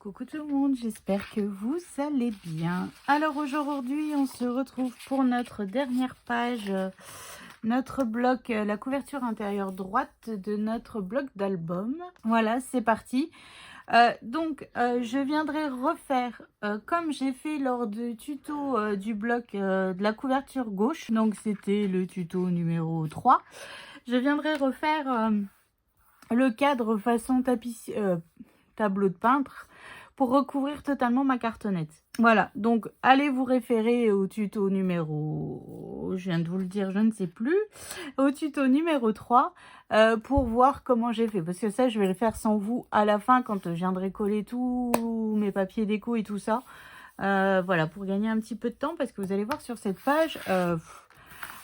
Coucou tout le monde, j'espère que vous allez bien. Alors aujourd'hui, on se retrouve pour notre dernière page, notre bloc, la couverture intérieure droite de notre bloc d'album. Voilà, c'est parti. Je viendrai refaire comme j'ai fait lors du tuto du bloc de la couverture gauche. Donc c'était le tuto numéro 3. Je viendrai refaire le cadre façon tableau de peintre pour recouvrir totalement ma cartonnette. Voilà, donc allez vous référer au tuto numéro, je viens de vous le dire, je ne sais plus, au tuto numéro 3 pour voir comment j'ai fait. Parce que ça, je vais le faire sans vous à la fin quand je viendrai coller tous mes papiers déco et tout ça. Voilà, pour gagner un petit peu de temps parce que vous allez voir sur cette page,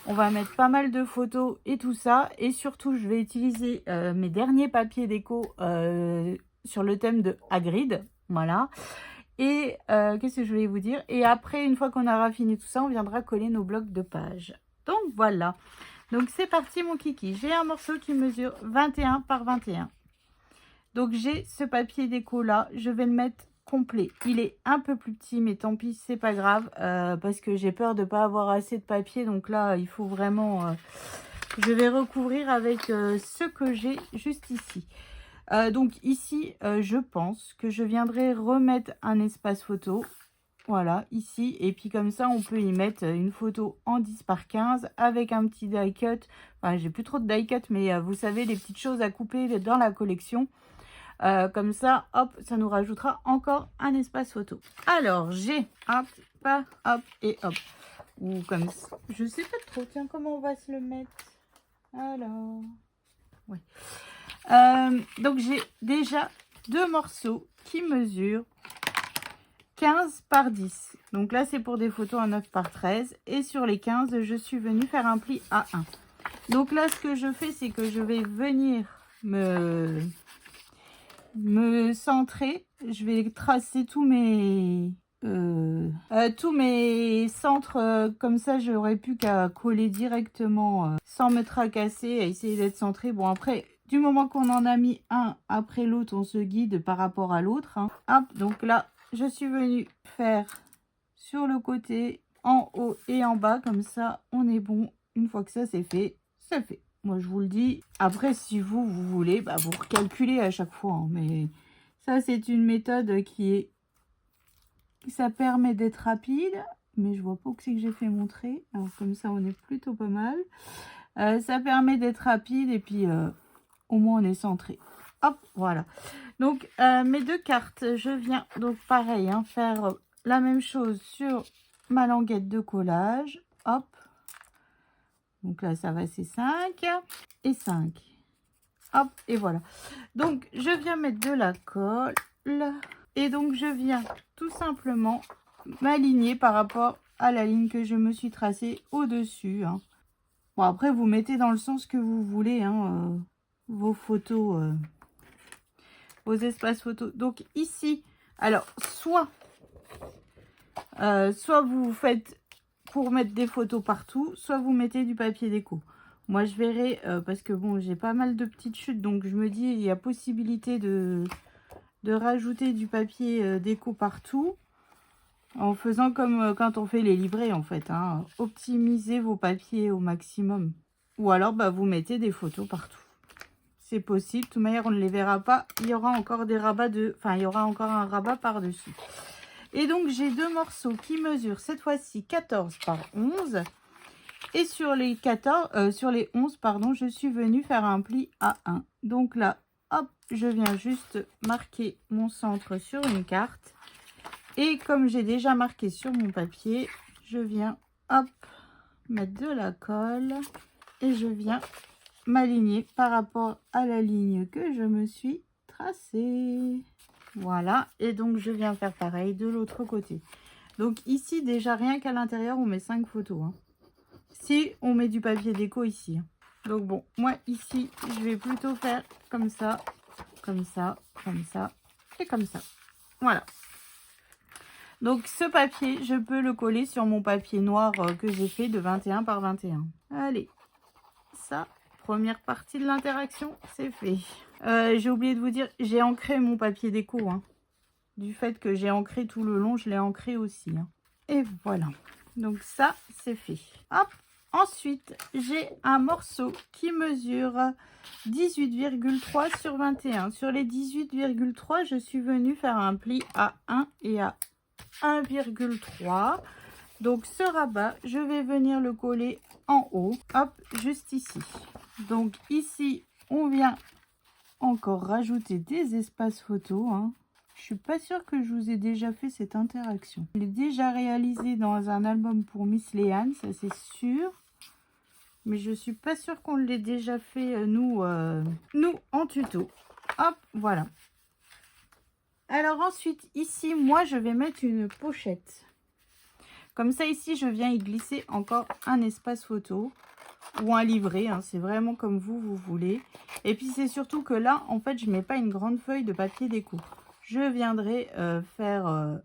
on va mettre pas mal de photos et tout ça. Et surtout, je vais utiliser mes derniers papiers déco sur le thème de Hagrid. Voilà. Et qu'est-ce que je voulais vous dire? Et après, une fois qu'on aura fini tout ça, on viendra coller nos blocs de pages. Donc voilà. Donc c'est parti mon kiki. J'ai un morceau qui mesure 21 par 21. Donc j'ai ce papier déco là. Je vais le mettre complet. Il est un peu plus petit, mais tant pis, c'est pas grave. Parce que j'ai peur de pas avoir assez de papier. Donc là, il faut vraiment... je vais recouvrir avec ce que j'ai juste ici. Donc ici, je pense que je viendrai remettre un espace photo. Voilà, ici. Et puis comme ça, on peut y mettre une photo en 10 par 15 avec un petit die cut. Enfin, j'ai plus trop de die cut, mais vous savez, les petites choses à couper dans la collection. Comme ça, hop, ça nous rajoutera encore un espace photo. Alors, j'ai hop, pas, hop et hop. Ou comme ça. Je sais pas trop. Tiens, comment on va se le mettre? Alors, ouais. Donc j'ai déjà deux morceaux qui mesurent 15 par 10. Donc là c'est pour des photos en 9 par 13. Et sur les 15, je suis venue faire un pli A1. Donc là ce que je fais, c'est que je vais venir me centrer. Je vais tracer tous mes centres, comme ça j'aurais plus qu'à coller directement sans me tracasser, à essayer d'être centré. Bon, après, du moment qu'on en a mis un après l'autre, on se guide par rapport à l'autre, hein. Hop, donc là je suis venue faire sur le côté, en haut et en bas, comme ça on est bon. Une fois que ça c'est fait, c'est fait. Moi je vous le dis. Après, si vous voulez, bah, vous recalculez à chaque fois, hein. Mais ça c'est une méthode ça permet d'être rapide, mais je vois pas où c'est que j'ai fait mon trait. Alors comme ça, on est plutôt pas mal. Ça permet d'être rapide et puis au moins on est centré. Hop, voilà. Donc mes deux cartes, je viens donc pareil, hein, faire la même chose sur ma languette de collage. Hop. Donc là, ça va, c'est 5 et 5. Hop, et voilà. Donc je viens mettre de la colle. Et donc, je viens tout simplement m'aligner par rapport à la ligne que je me suis tracée au-dessus, hein. Bon, après, vous mettez dans le sens que vous voulez, hein, vos photos, vos espaces photos. Donc, ici, alors, soit vous faites pour mettre des photos partout, soit vous mettez du papier déco. Moi, je verrai, parce que, bon, j'ai pas mal de petites chutes, donc je me dis, il y a possibilité de rajouter du papier déco partout en faisant comme quand on fait les livrets en fait, hein. Optimisez vos papiers au maximum ou alors bah, vous mettez des photos partout, c'est possible. De toute manière on ne les verra pas, il y aura encore des rabats il y aura encore un rabat par dessus. Et donc j'ai deux morceaux qui mesurent cette fois-ci 14 par 11 et sur les 11 pardon, je suis venue faire un pli A1. Donc là, hop, je viens juste marquer mon centre sur une carte. Et comme j'ai déjà marqué sur mon papier, je viens, hop, mettre de la colle. Et je viens m'aligner par rapport à la ligne que je me suis tracée. Voilà, et donc je viens faire pareil de l'autre côté. Donc ici, déjà, rien qu'à l'intérieur, on met 5 photos, hein. Si on met du papier déco ici, hein. Donc bon, moi ici, je vais plutôt faire comme ça, comme ça, comme ça et comme ça. Voilà. Donc ce papier, je peux le coller sur mon papier noir que j'ai fait de 21 par 21. Allez, ça, première partie de l'interaction, c'est fait. J'ai oublié de vous dire, j'ai ancré mon papier déco, hein. du fait que j'ai ancré tout le long, je l'ai ancré aussi. Hein. Et voilà. Donc ça, c'est fait. Hop. Ensuite, j'ai un morceau qui mesure 18,3 sur 21. Sur les 18,3, je suis venue faire un pli à 1 et à 1,3. Donc ce rabat, je vais venir le coller en haut, hop, juste ici. Donc ici, on vient encore rajouter des espaces photos. Hein. Je suis pas sûre que je vous ai déjà fait cette interaction. Je l'ai déjà réalisé dans un album pour Miss Léane, ça c'est sûr. Mais je suis pas sûre qu'on l'ait déjà fait nous en tuto. Hop, voilà. Alors ensuite, ici, moi, je vais mettre une pochette. Comme ça, ici, je viens y glisser encore un espace photo ou un livret. Hein, c'est vraiment comme vous voulez. Et puis, c'est surtout que là, en fait, je mets pas une grande feuille de papier déco. Je viendrai faire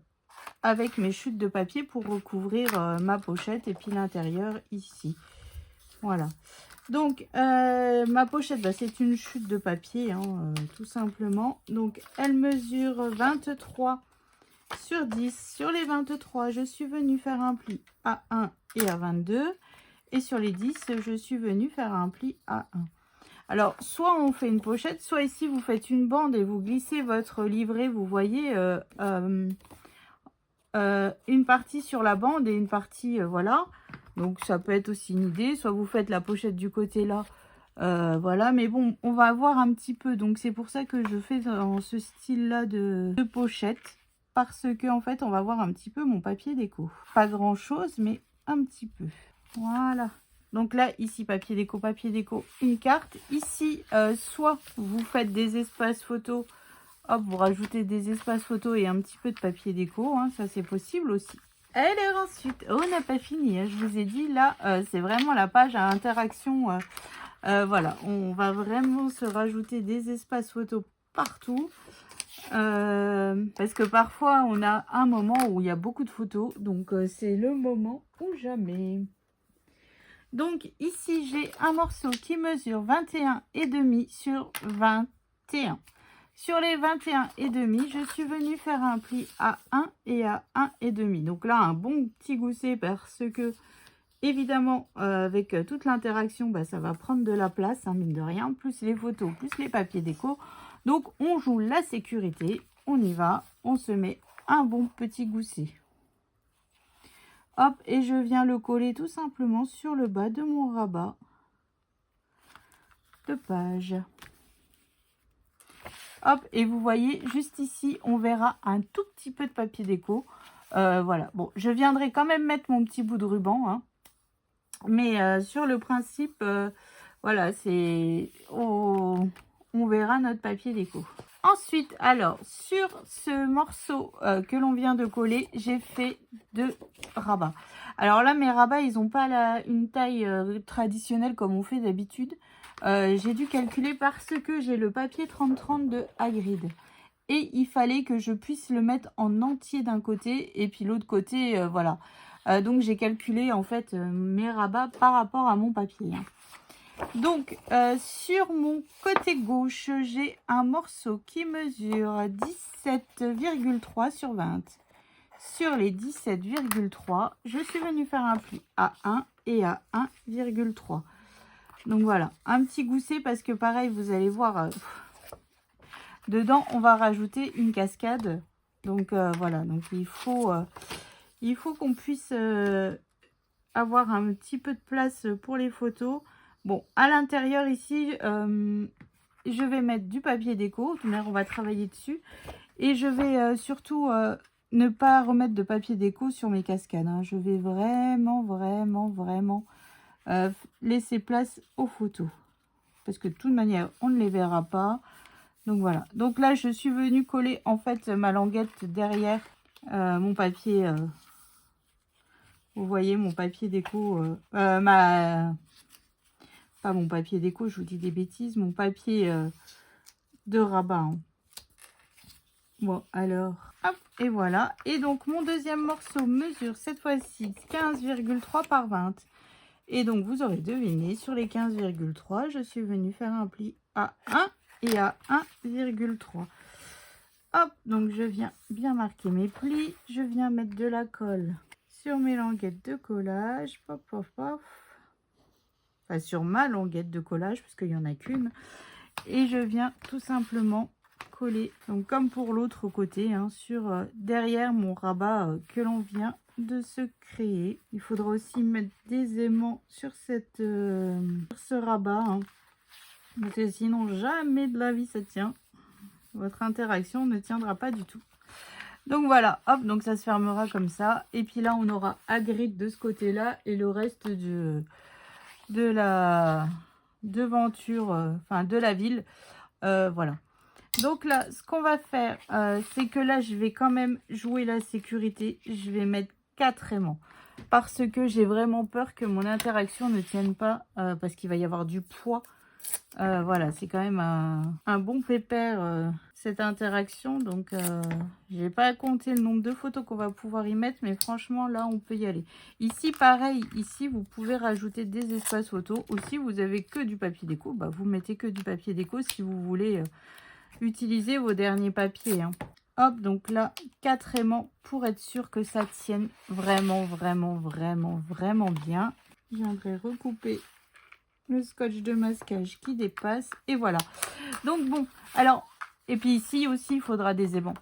avec mes chutes de papier pour recouvrir ma pochette et puis l'intérieur ici. Voilà. Donc, ma pochette, bah, c'est une chute de papier, hein, tout simplement. Donc, elle mesure 23 sur 10. Sur les 23, je suis venue faire un pli à 1 et à 22. Et sur les 10, je suis venue faire un pli à 1. Alors, soit on fait une pochette, soit ici, vous faites une bande et vous glissez votre livret. Vous voyez, une partie sur la bande et une partie, voilà. Donc, ça peut être aussi une idée. Soit vous faites la pochette du côté là. Voilà, mais bon, on va voir un petit peu. Donc, c'est pour ça que je fais dans ce style-là de pochette. Parce que, en fait, on va voir un petit peu mon papier déco. Pas grand-chose, mais un petit peu. Voilà. Donc là, ici, papier déco, une carte. Ici, soit vous faites des espaces photos. Hop, vous rajoutez des espaces photos et un petit peu de papier déco. Hein, ça, c'est possible aussi. Alors ensuite, on n'a pas fini. Hein, je vous ai dit, là, c'est vraiment la page à interaction. Voilà, on va vraiment se rajouter des espaces photos partout. Parce que parfois, on a un moment où il y a beaucoup de photos. Donc, c'est le moment ou jamais. Donc, ici, j'ai un morceau qui mesure 21,5 sur 21. Sur les 21,5, je suis venue faire un pli à 1 et à 1,5. Donc là, un bon petit gousset parce que, évidemment, avec toute l'interaction, bah, ça va prendre de la place, hein, mine de rien, plus les photos, plus les papiers déco. Donc, on joue la sécurité. On y va. On se met un bon petit gousset. Hop, et je viens le coller tout simplement sur le bas de mon rabat de page. Hop, et vous voyez, juste ici, on verra un tout petit peu de papier déco. Voilà, bon, je viendrai quand même mettre mon petit bout de ruban. Hein. Mais sur le principe, voilà, c'est... on verra notre papier déco. Ensuite, alors, sur ce morceau que l'on vient de coller, j'ai fait 2 rabats. Alors là, mes rabats, ils n'ont pas une taille traditionnelle comme on fait d'habitude. J'ai dû calculer parce que j'ai le papier 30-30 de Hagrid. Et il fallait que je puisse le mettre en entier d'un côté et puis l'autre côté, voilà. Donc, j'ai calculé en fait mes rabats par rapport à mon papier. Hein. Donc, sur mon côté gauche, j'ai un morceau qui mesure 17,3 sur 20. Sur les 17,3, je suis venue faire un pli à 1 et à 1,3. Donc voilà, un petit gousset parce que pareil, vous allez voir, dedans, on va rajouter une cascade. Donc voilà, donc il faut qu'on puisse avoir un petit peu de place pour les photos. Bon, à l'intérieur ici, je vais mettre du papier déco. On va travailler dessus. Et je vais surtout ne pas remettre de papier déco sur mes cascades. Hein. Je vais vraiment laisser place aux photos. Parce que de toute manière, on ne les verra pas. Donc voilà. Donc là, je suis venue coller en fait ma languette derrière mon papier. Vous voyez mon papier déco. Pas mon papier déco, je vous dis des bêtises. Mon papier de rabat. Hein. Bon, alors, hop, et voilà. Et donc, mon deuxième morceau mesure cette fois-ci 15,3 par 20. Et donc, vous aurez deviné, sur les 15,3, je suis venue faire un pli à 1 et à 1,3. Hop, donc je viens bien marquer mes plis. Je viens mettre de la colle sur mes languettes de collage. Pop, pop, pop. Enfin, sur ma languette de collage, parce qu'il n'y en a qu'une. Et je viens tout simplement coller, donc comme pour l'autre côté, hein, sur derrière mon rabat que l'on vient de se créer. Il faudra aussi mettre des aimants sur ce rabat, hein, parce que sinon jamais de la vie ça tient. Votre interaction ne tiendra pas du tout. Donc voilà, hop, donc ça se fermera comme ça. Et puis là, on aura Hagrid de ce côté-là et le reste de la devanture, enfin de la ville. Voilà. Donc là, ce qu'on va faire, c'est que là, je vais quand même jouer la sécurité. Je vais mettre 4 aimants. Parce que j'ai vraiment peur que mon interaction ne tienne pas, parce qu'il va y avoir du poids. Voilà, c'est quand même un bon pépère, cette interaction. Donc, je n'ai pas compté le nombre de photos qu'on va pouvoir y mettre. Mais franchement, là, on peut y aller. Ici, pareil, ici, vous pouvez rajouter des espaces photos. Ou si vous avez que du papier déco, bah, vous mettez que du papier déco si vous voulez utiliser vos derniers papiers. Hein. Hop, donc là, 4 aimants pour être sûr que ça tienne vraiment, vraiment, vraiment, vraiment bien. Je viendrai recouper le scotch de masquage qui dépasse. Et voilà. Donc bon, alors, et puis ici aussi, il faudra des aimants.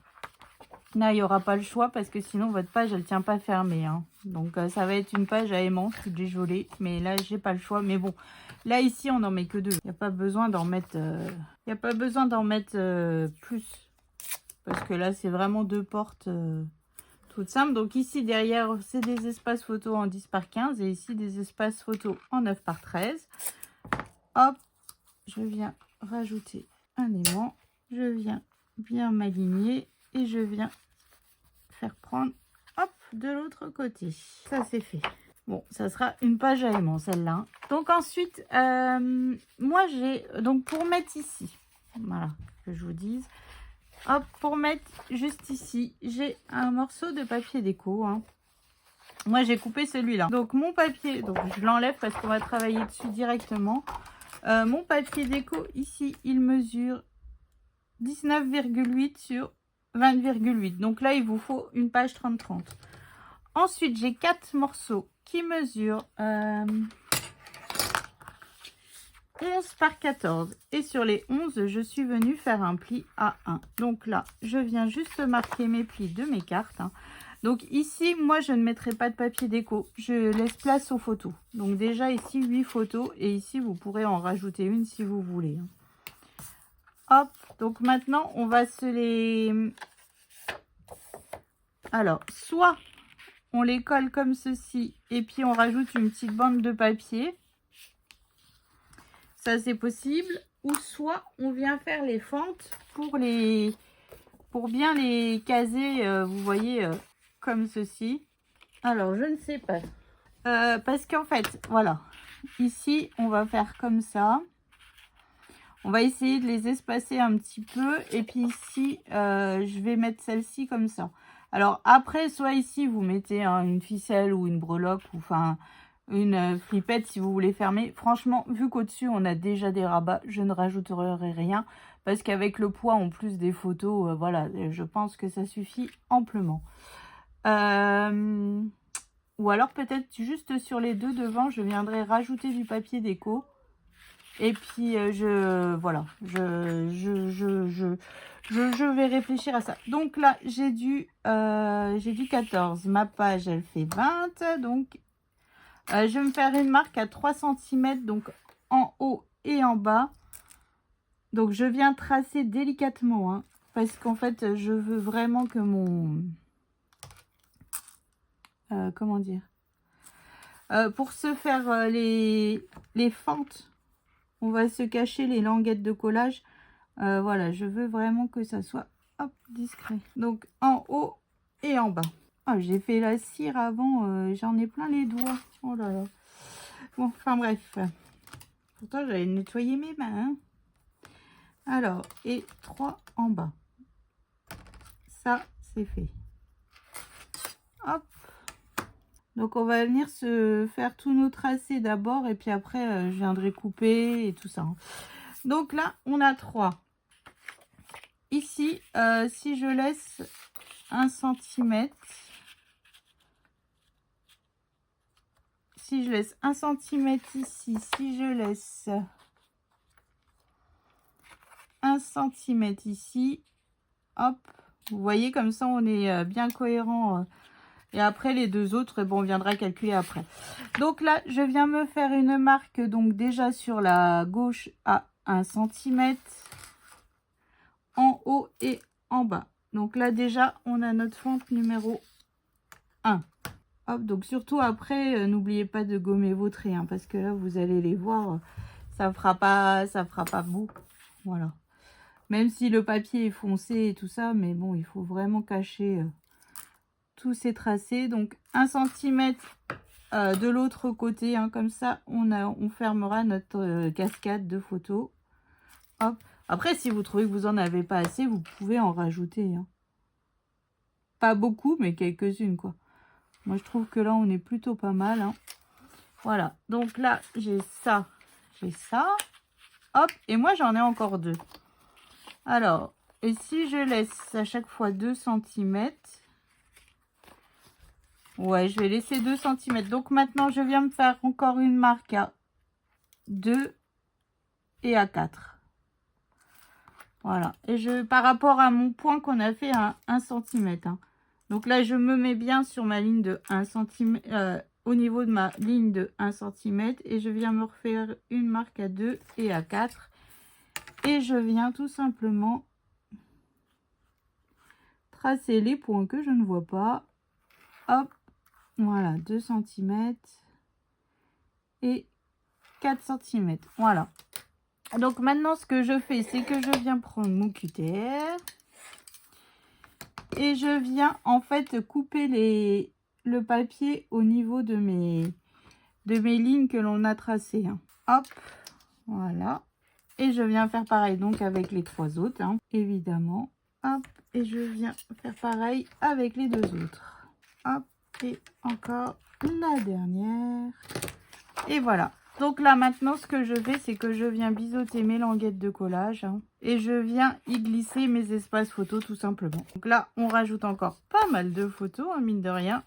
Là, il n'y aura pas le choix parce que sinon, votre page, elle ne tient pas fermée. Hein. Donc, ça va être une page à aimants, c'est déjolé. Mais là, j'ai pas le choix. Mais bon, là, ici, on n'en met que 2. Il n'y a pas besoin d'en mettre, plus. Parce que là, c'est vraiment 2 portes toutes simples. Donc ici, derrière, c'est des espaces photos en 10 par 15. Et ici, des espaces photos en 9 par 13. Hop, je viens rajouter un aimant. Je viens bien m'aligner. Et je viens faire prendre, hop, de l'autre côté. Ça, c'est fait. Bon, ça sera une page à aimants, celle-là. Donc ensuite, moi, j'ai... Donc, pour mettre ici, voilà, que je vous dise... Hop, pour mettre juste ici, j'ai un morceau de papier déco. Hein. Moi, j'ai coupé celui-là. Donc, mon papier, donc je l'enlève parce qu'on va travailler dessus directement. Mon papier déco, ici, il mesure 19,8 sur 20,8. Donc là, il vous faut une page 30-30. Ensuite, j'ai 4 morceaux qui mesurent 11 par 14 et sur les 11 je suis venue faire un pli à 1. Donc là je viens juste marquer mes plis de mes cartes. Hein. Donc ici moi je ne mettrai pas de papier déco, je laisse place aux photos. Donc déjà ici 8 photos et ici vous pourrez en rajouter une si vous voulez. Hop, donc maintenant on va se les... Alors soit on les colle comme ceci et puis on rajoute une petite bande de papier. Ça, c'est possible. Ou soit, on vient faire les fentes pour bien les caser, vous voyez, comme ceci. Alors, je ne sais pas. Parce qu'en fait, voilà. Ici, on va faire comme ça. On va essayer de les espacer un petit peu. Et puis ici, je vais mettre celle-ci comme ça. Alors, après, soit ici, vous mettez une ficelle ou une breloque, ou enfin... une flippette si vous voulez fermer. Franchement, vu qu'au-dessus on a déjà des rabats, je ne rajouterai rien parce qu'avec le poids en plus des photos, voilà, je pense que ça suffit amplement. Ou alors peut-être juste sur les deux devant, je viendrai rajouter du papier déco. Et puis voilà, je vais réfléchir à ça. Donc là, j'ai du 14. Ma page, elle fait 20. Donc je vais me faire une marque à 3 cm, donc en haut et en bas. Donc, je viens tracer délicatement, hein, parce qu'en fait, je veux vraiment que mon... comment dire pour se faire les fentes, on va se cacher les languettes de collage. Voilà, je veux vraiment que ça soit hop, discret. Donc, en haut et en bas. Oh, j'ai fait la cire avant, j'en ai plein les doigts. Oh là là. Bon, enfin bref. Pourtant, j'avais nettoyé mes mains. Hein. Alors, et 3 en bas. Ça, c'est fait. Hop. Donc, on va venir se faire tous nos tracés d'abord. Et puis après, je viendrai couper et tout ça. Donc là, on a 3. ici, si je laisse 1 centimètre, si je laisse 1 centimètre ici, si je laisse 1 centimètre ici, hop, vous voyez, comme ça on est bien cohérent. Et après les deux autres, bon, on viendra calculer après. Donc là, je viens me faire une marque, donc déjà sur la gauche à 1 centimètre, en haut et en bas. Donc là déjà, on a notre fente numéro 1. Hop, donc surtout après, n'oubliez pas de gommer vos traits, hein, parce que là, vous allez les voir, ça fera pas beau. Voilà. Même si le papier est foncé et tout ça, mais bon, il faut vraiment cacher tous ces tracés. Donc 1 centimètre de l'autre côté, hein, comme ça on fermera notre cascade de photos. Hop. Après, si vous trouvez que vous en avez pas assez, vous pouvez en rajouter, hein. Pas beaucoup, mais quelques-unes, quoi. Moi je trouve que là on est plutôt pas mal, hein. Voilà, donc là j'ai ça, hop, et moi j'en ai encore deux. Alors, et si je laisse à chaque fois 2 centimètres, ouais, je vais laisser 2 centimètres. Donc maintenant, je viens me faire encore une marque à 2 et à 4. Voilà. Et par rapport à mon point qu'on a fait à 1 centimètre. Hein. Donc là, je me mets bien sur ma ligne de 1 centimètre, au niveau de ma ligne de 1 centimètre. Et je viens me refaire une marque à 2 et à 4. Et je viens tout simplement tracer les points que je ne vois pas. Hop. Voilà, 2 cm et 4 cm. Voilà. Donc maintenant, ce que je fais, c'est que je viens prendre mon QTR et je viens en fait couper le papier au niveau de mes lignes que l'on a tracées. Hein. Hop, voilà. Et je viens faire pareil donc avec les trois autres, hein, évidemment. Hop, et je viens faire pareil avec les deux autres. Hop, et encore la dernière. Et voilà. Donc là, maintenant, ce que je fais, c'est que je viens biseauter mes languettes de collage. Hein, et je viens y glisser mes espaces photos, tout simplement. Donc là, on rajoute encore pas mal de photos, hein, mine de rien.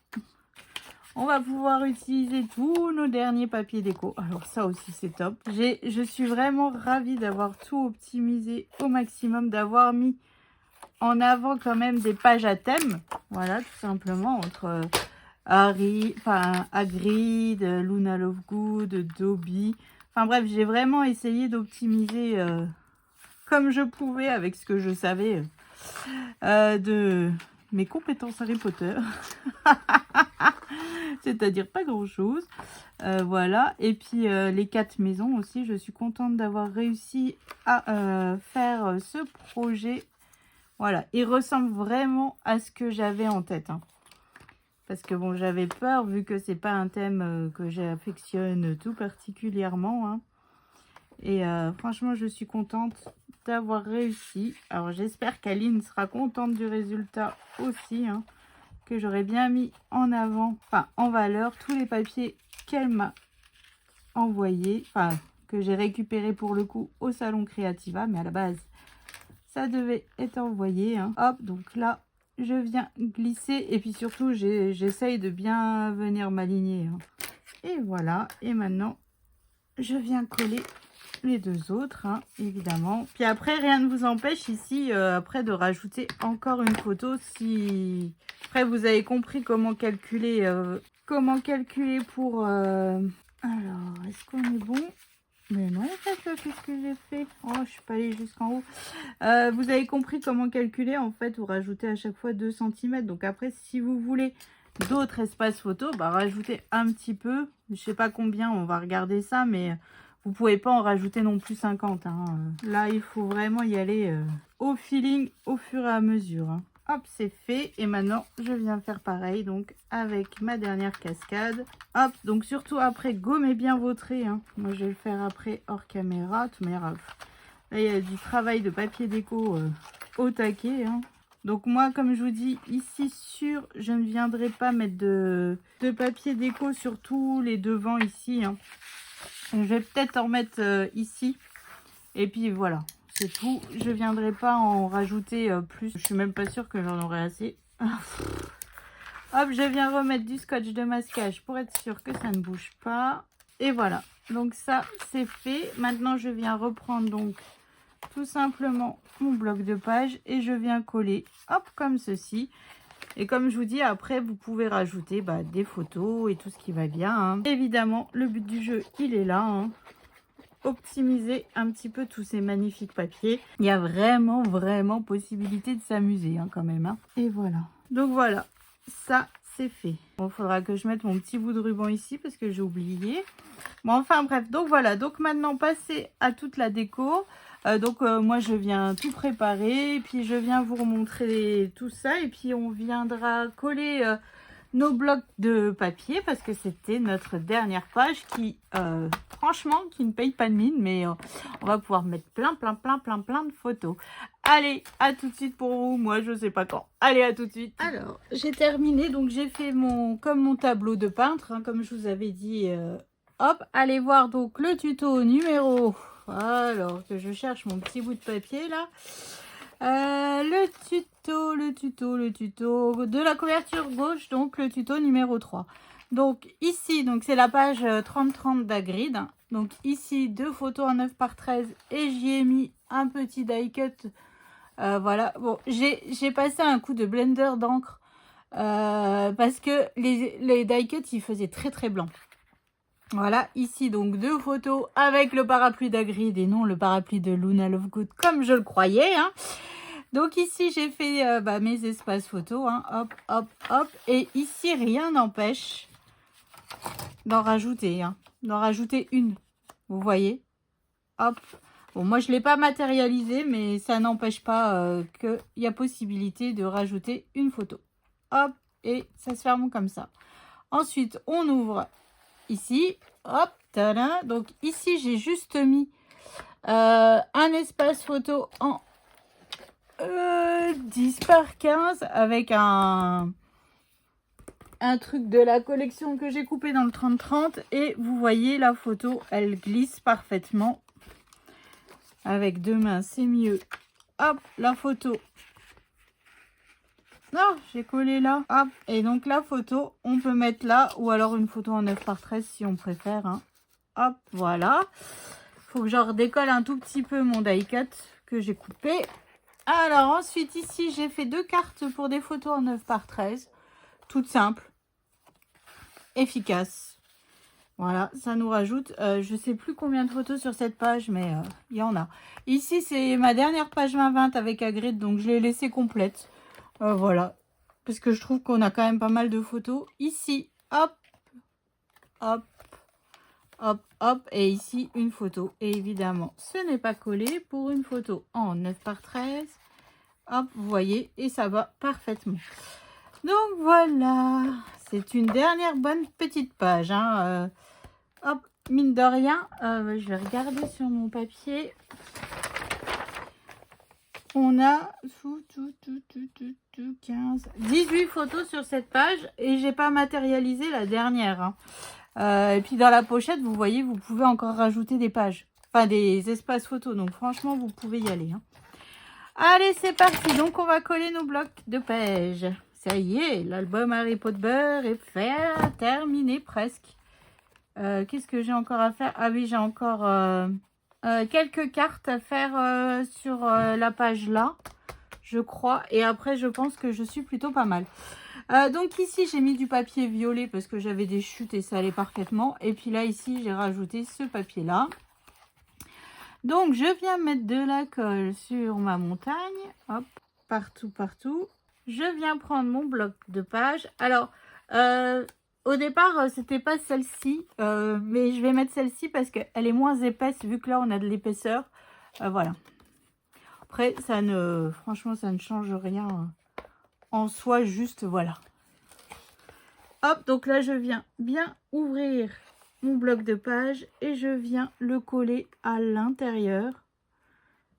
On va pouvoir utiliser tous nos derniers papiers déco. Alors ça aussi, c'est top. Je suis vraiment ravie d'avoir tout optimisé au maximum, d'avoir mis en avant quand même des pages à thème. Voilà, tout simplement, entre Hagrid, Luna Lovegood, Dobby. Enfin bref, j'ai vraiment essayé d'optimiser comme je pouvais avec ce que je savais de mes compétences Harry Potter. C'est-à-dire pas grand-chose. Voilà. Et puis les 4 maisons aussi, je suis contente d'avoir réussi à faire ce projet. Voilà, il ressemble vraiment à ce que j'avais en tête. Hein. Parce que bon, j'avais peur, vu que c'est pas un thème que j'affectionne tout particulièrement. Hein. Et franchement, je suis contente d'avoir réussi. Alors, j'espère qu'Aline sera contente du résultat aussi. Hein, que j'aurais bien mis en avant, enfin en valeur, tous les papiers qu'elle m'a envoyés. Enfin, que j'ai récupéré pour le coup au Salon Créativa. Mais à la base, ça devait être envoyé. Hein. Hop, donc là, je viens glisser. Et puis surtout, j'essaye de bien venir m'aligner. Hein. Et voilà. Et maintenant, je viens coller les deux autres, hein, évidemment. Puis après, rien ne vous empêche ici, après, de rajouter encore une photo. Si après, vous avez compris comment calculer pour... Alors, est-ce qu'on est bon? Mais non, en fait, qu'est-ce que j'ai fait? Oh, je suis pas allée jusqu'en haut. Vous avez compris comment calculer. En fait, vous rajoutez à chaque fois 2 cm. Donc après, si vous voulez d'autres espaces photo, bah, rajoutez un petit peu. Je sais pas combien, on va regarder ça, mais vous pouvez pas en rajouter non plus 50. Hein. Là, il faut vraiment y aller au feeling, au fur et à mesure. Hein. Hop, c'est fait. Et maintenant, je viens faire pareil donc avec ma dernière cascade. Hop, donc surtout après, gommez bien vos traits. Hein. Moi, je vais le faire après hors caméra. Tout manière, là, il y a du travail de papier déco au taquet. Hein. Donc moi, comme je vous dis, ici sur, je ne viendrai pas mettre de papier déco sur tous les devants ici. Hein. Je vais peut-être en mettre ici. Et puis voilà. c'est tout. Je viendrai pas en rajouter plus. Je suis même pas sûre que j'en aurai assez. Hop, je viens remettre du scotch de masquage pour être sûr que ça ne bouge pas. Et voilà. Donc ça, c'est fait. Maintenant, je viens reprendre donc tout simplement mon bloc de page et je viens coller, hop, comme ceci. Et comme je vous dis, après, vous pouvez rajouter des photos et tout ce qui va bien. Hein. Évidemment, le but du jeu, il est là. Hein. Optimiser un petit peu tous ces magnifiques papiers. Il y a vraiment possibilité de s'amuser hein, quand même. Hein. Et voilà. Donc voilà, ça c'est fait. Bon, il faudra que je mette mon petit bout de ruban ici parce que j'ai oublié. Bon, enfin bref, donc voilà. Donc maintenant, passer à toute la déco. Moi, je viens tout préparer. Et puis, je viens vous remontrer tout ça. Et puis, on viendra coller nos blocs de papier parce que c'était notre dernière page qui, franchement, qui ne paye pas de mine. Mais on va pouvoir mettre plein de photos. Allez, à tout de suite pour vous. Moi, je sais pas quand. Allez, à tout de suite. Alors, j'ai terminé. Donc, j'ai fait comme mon tableau de peintre, hein, comme je vous avais dit. Hop, allez voir donc le tuto numéro... Alors, que je cherche mon petit bout de papier, là. Le tuto de la couverture gauche, donc le tuto numéro 3. Donc, ici, donc c'est la page 30-30 d'Hagrid. Donc, ici, 2 photos en 9 par 13 et j'y ai mis un petit die cut. Voilà, bon, j'ai passé un coup de blender d'encre parce que les die cuts, ils faisaient très blanc. Voilà, ici donc 2 photos avec le parapluie d'Hagrid et non le parapluie de Luna Lovegood comme je le croyais. Hein. Donc ici j'ai fait mes espaces photos, hein. Hop. Et ici rien n'empêche d'en rajouter, hein. D'en rajouter une, vous voyez. Hop. Bon, moi je ne l'ai pas matérialisé, mais ça n'empêche pas qu'il y a possibilité de rajouter une photo. Hop, et ça se ferme comme ça. Ensuite, on ouvre ici, hop, tada. Donc ici, j'ai juste mis un espace photo en 10 par 15 avec un truc de la collection que j'ai coupé dans le 30-30. Et vous voyez, la photo, elle glisse parfaitement. Avec 2 mains, c'est mieux. Hop, la photo. Non, j'ai collé là. Hop. Et donc la photo, on peut mettre là. Ou alors une photo en 9 par 13 si on préfère. Hein. Hop, voilà. Faut que je redécolle un tout petit peu mon die cut que j'ai coupé. Alors ensuite ici, j'ai fait 2 cartes pour des photos en 9 par 13. Toutes simples. Efficaces. Voilà, ça nous rajoute, je sais plus combien de photos sur cette page, mais il y en a. Ici, c'est ma dernière page 20-20 avec Hagrid, donc je l'ai laissée complète. Voilà, parce que je trouve qu'on a quand même pas mal de photos. Ici, hop, et ici, une photo. Et évidemment, ce n'est pas collé pour une photo en 9 par 13. Hop, vous voyez, et ça va parfaitement. Donc voilà, c'est une dernière bonne petite page. Hein, hop, mine de rien, je vais regarder sur mon papier. On a 18 photos sur cette page et j'ai pas matérialisé la dernière. Hein. Et puis dans la pochette, vous voyez, vous pouvez encore rajouter des pages, enfin des espaces photos. Donc franchement, vous pouvez y aller. Hein. Allez, c'est parti. Donc on va coller nos blocs de page. Ça y est, l'album Harry Potter est fait, terminé presque. Qu'est-ce que j'ai encore à faire? Ah oui, j'ai encore quelques cartes à faire sur la page là, je crois. Et après, je pense que je suis plutôt pas mal. Donc ici, j'ai mis du papier violet parce que j'avais des chutes et ça allait parfaitement. Et puis là, ici, j'ai rajouté ce papier-là. Donc, je viens mettre de la colle sur ma montagne. Hop, partout. Je viens prendre mon bloc de page. Alors, au départ, c'était pas celle-ci, mais je vais mettre celle-ci parce qu'elle est moins épaisse vu que là, on a de l'épaisseur. Voilà. Après, franchement, ça ne change rien en soi, juste voilà. Hop, donc là, je viens bien ouvrir mon bloc de page et je viens le coller à l'intérieur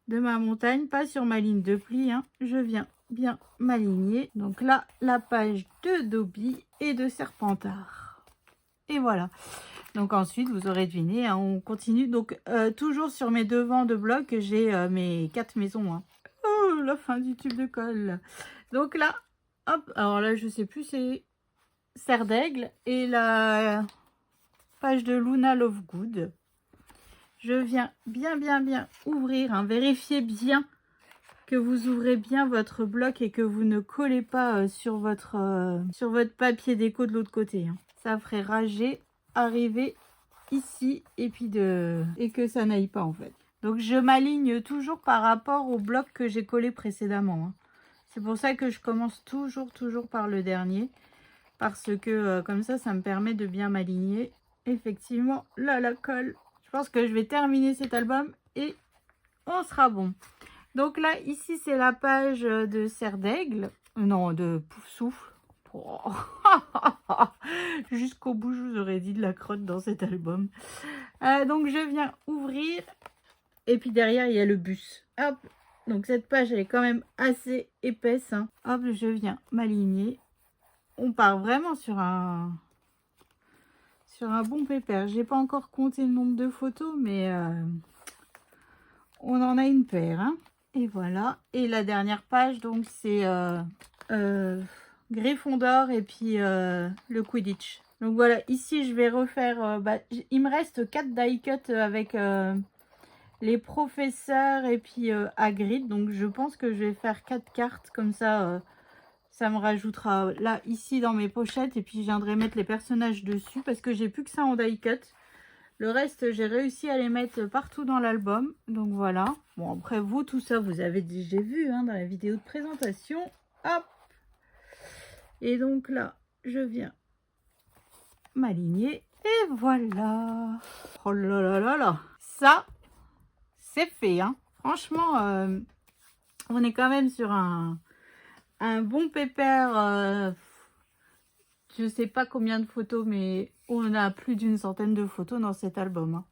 de ma montagne, pas sur ma ligne de pli. Hein. Je viens bien m'aligner. Donc là, la page de Dobby et de Serpentard. Et voilà. Donc ensuite, vous aurez deviné, hein, on continue. Donc toujours sur mes devants de bloc, j'ai mes 4 maisons. Hein. Oh, la fin du tube de colle. Donc là, hop, alors là, je sais plus, c'est Serre d'Aigle et la page de Luna Lovegood. Je viens bien ouvrir, hein, vérifiez bien que vous ouvrez bien votre bloc et que vous ne collez pas sur votre papier déco de l'autre côté. Hein. Ça ferait rager, arriver ici et puis et que ça n'aille pas en fait. Donc je m'aligne toujours par rapport au bloc que j'ai collé précédemment. Hein. C'est pour ça que je commence toujours par le dernier. Parce que comme ça me permet de bien m'aligner. Effectivement, là la colle. Je pense que je vais terminer cet album et on sera bon. Donc là, ici, c'est la page de Serre d'Aigle. Non, de Poufsouffle. Oh. Jusqu'au bout, je vous aurais dit de la crotte dans cet album. Donc, je viens ouvrir. Et puis derrière, il y a le bus. Hop. Donc, cette page, elle est quand même assez épaisse. Hein. Hop, je viens m'aligner. On part vraiment sur un bon pépère. J'ai pas encore compté le nombre de photos, mais on en a une paire. Hein. Et voilà. Et la dernière page, donc, c'est Gryffondor et puis le Quidditch. Donc voilà, ici, je vais refaire... il me reste 4 die cut avec les professeurs et puis Hagrid. Donc, je pense que je vais faire 4 cartes comme ça... ça me rajoutera là, ici, dans mes pochettes. Et puis, je viendrai mettre les personnages dessus. Parce que j'ai plus que ça en die cut. Le reste, j'ai réussi à les mettre partout dans l'album. Donc, voilà. Bon, après, vous, tout ça, vous avez déjà vu hein, dans la vidéo de présentation. Hop. Et donc, là, je viens m'aligner. Et voilà. Oh là là là là. Ça, c'est fait. Hein. Franchement, on est quand même sur un bon pépère. Je sais pas combien de photos, mais on a plus d'une centaine de photos dans cet album. Hein.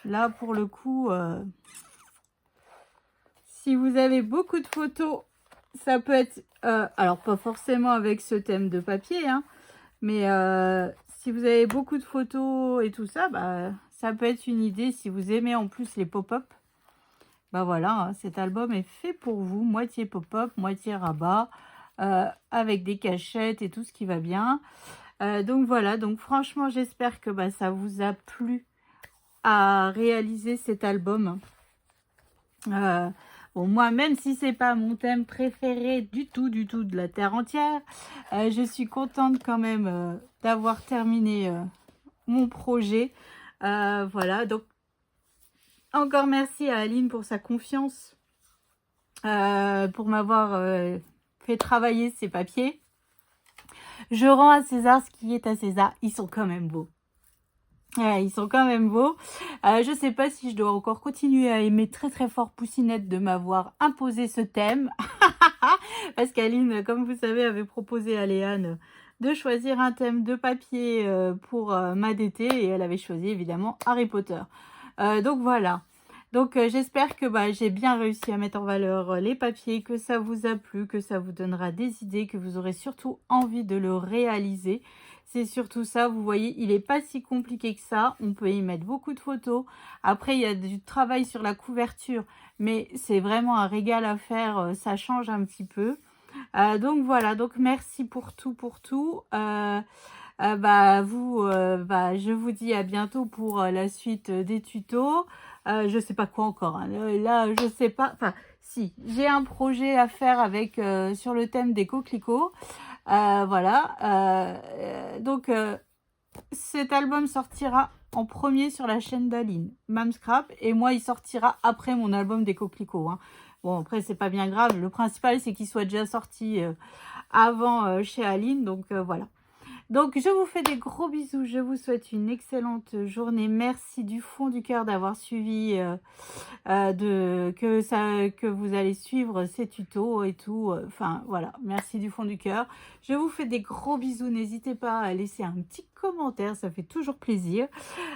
Là, pour le coup, si vous avez beaucoup de photos, ça peut être... alors, pas forcément avec ce thème de papier, hein, mais si vous avez beaucoup de photos et tout ça, ça peut être une idée. Si vous aimez en plus les pop-up, voilà, hein, cet album est fait pour vous. Moitié pop-up, moitié rabat. Avec des cachettes et tout ce qui va bien. Donc voilà, donc franchement j'espère que ça vous a plu à réaliser cet album. Bon, moi même si c'est pas mon thème préféré du tout de la terre entière, je suis contente quand même d'avoir terminé mon projet. Voilà, donc encore merci à Aline pour sa confiance, pour m'avoir fait travailler ces papiers. Je rends à César ce qui est à César. Ils sont quand même beaux. Ils sont quand même beaux. Je sais pas si je dois encore continuer à aimer très fort Poussinette de m'avoir imposé ce thème. Parce qu'Aline, comme vous savez, avait proposé à Léane de choisir un thème de papier pour ma DT. Et elle avait choisi évidemment Harry Potter. Donc voilà. Donc j'espère que j'ai bien réussi à mettre en valeur les papiers, que ça vous a plu, que ça vous donnera des idées, que vous aurez surtout envie de le réaliser. C'est surtout ça, vous voyez, il n'est pas si compliqué que ça. On peut y mettre beaucoup de photos. Après, il y a du travail sur la couverture, mais c'est vraiment un régal à faire. Ça change un petit peu. Donc voilà, donc merci pour tout. Je vous dis à bientôt pour la suite des tutos. Je sais pas quoi encore. Hein. Là, je sais pas. Enfin, si, j'ai un projet à faire avec sur le thème des coquelicots. Voilà. Donc, cet album sortira en premier sur la chaîne d'Aline, Mamscrap, et moi, il sortira après mon album des coquelicots. Hein. Bon, après, c'est pas bien grave. Le principal, c'est qu'il soit déjà sorti avant chez Aline. Donc, voilà. Donc, je vous fais des gros bisous. Je vous souhaite une excellente journée. Merci du fond du cœur d'avoir suivi, que vous allez suivre ces tutos et tout. Enfin, voilà. Merci du fond du cœur. Je vous fais des gros bisous. N'hésitez pas à laisser un petit commentaire. Ça fait toujours plaisir.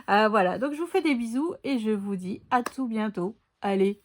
Voilà. Donc, je vous fais des bisous et je vous dis à tout bientôt. Allez.